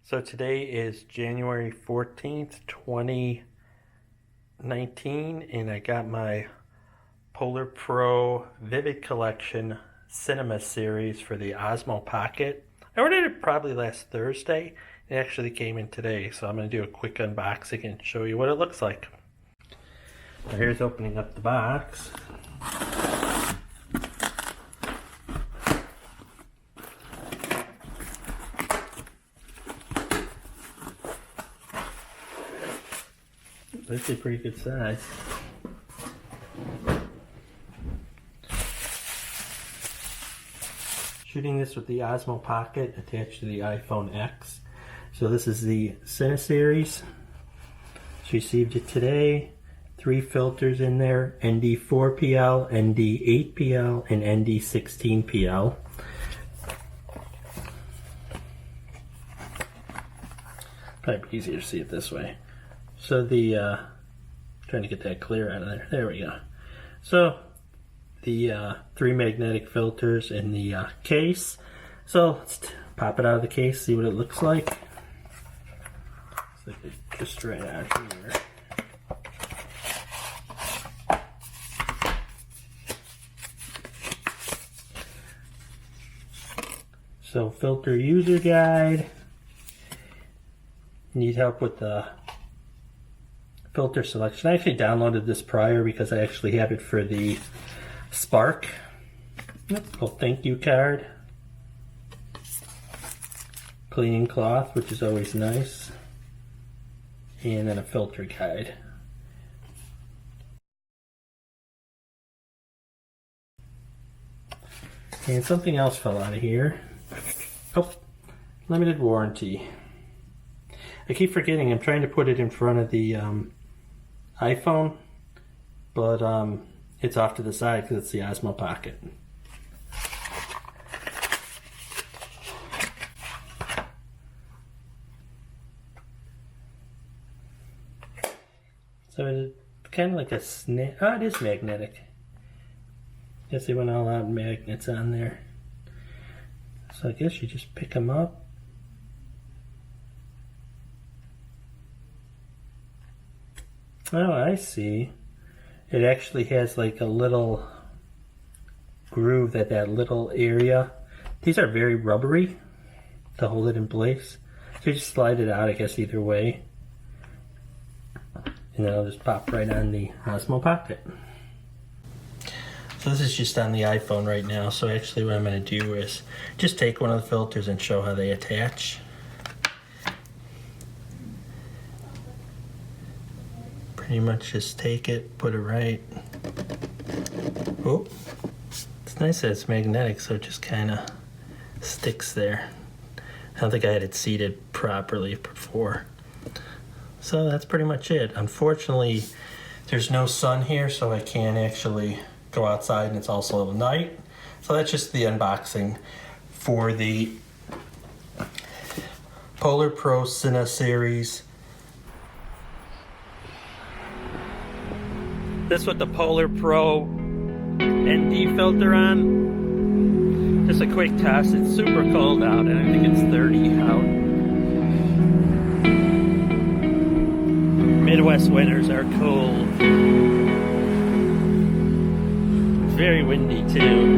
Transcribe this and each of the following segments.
So today is January 14th, 2019, and I got my Polar Pro Vivid Collection Cinema Series for the Osmo Pocket. I ordered it probably last Thursday. It actually came in today, so I'm going to do a quick unboxing and show you what it looks like. Now here's opening up the box. That's a pretty good size. Shooting this with the Osmo Pocket attached to the iPhone X. So this is the Cine Series. Just received it today. 3 filters in there: ND4PL, ND8PL, and ND16PL. Probably easier to see it this way. So the trying to get that clear out of there. There we go. So the 3 magnetic filters in the case. So let's pop it out of the case, see what it looks like. So just right out here. So filter user guide. Need help with the filter selection. I actually downloaded this prior because I actually have it for the Spark. Little thank you card. Cleaning cloth, which is always nice. And then a filter guide. And something else fell out of here. Oh, limited warranty. I keep forgetting I'm trying to put it in front of the iPhone, but it's off to the side because it's the Osmo Pocket. So it's kind of like a snap. Oh, it is magnetic. Guess they went all out magnets on there. So I guess you just pick them up. Oh, I see. It actually has like a little groove at that little area. These are very rubbery to hold it in place. So you just slide it out, I guess, either way. And then it'll just pop right on the Osmo Pocket. So this is just on the iPhone right now. So actually what I'm going to do is just take one of the filters and show how they attach. Pretty much just take it, put it right. Oh, it's nice that it's magnetic, so it just kind of sticks there. I don't think I had it seated properly before. So that's pretty much it. Unfortunately, there's no sun here, so I can't actually go outside, and it's also night. So that's just the unboxing for the Polar Pro Cine Series. This with the Polar Pro ND filter on. Just a quick test. It's super cold out, and I think it's 30 out. Midwest winters are cold. It's very windy too.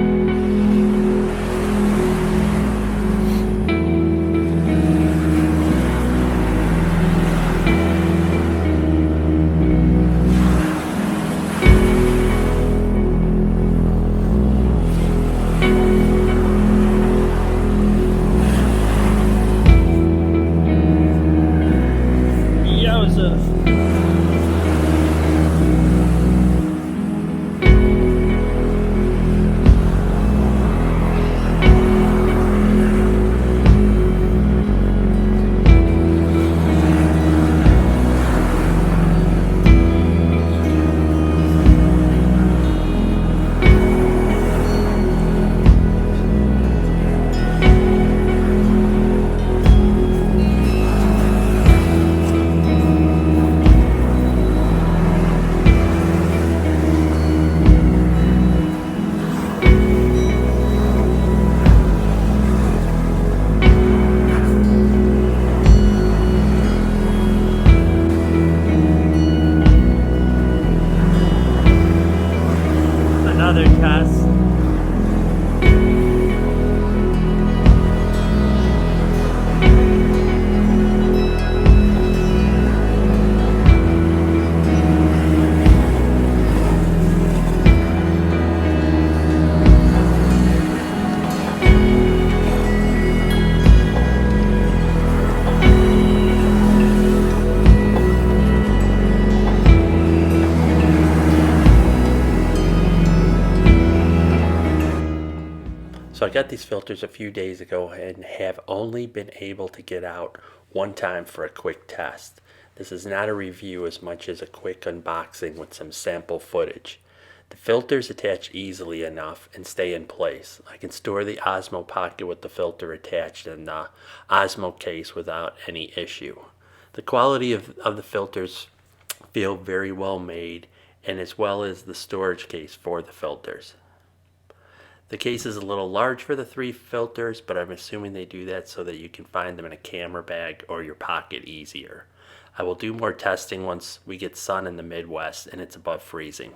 So I got these filters a few days ago and have only been able to get out one time for a quick test. This is not a review as much as a quick unboxing with some sample footage. The filters attach easily enough and stay in place. I can store the Osmo Pocket with the filter attached in the Osmo case without any issue. The quality of the filters feel very well made, and as well as the storage case for the filters. The case is a little large for the 3 filters, but I'm assuming they do that so that you can find them in a camera bag or your pocket easier. I will do more testing once we get sun in the Midwest and it's above freezing.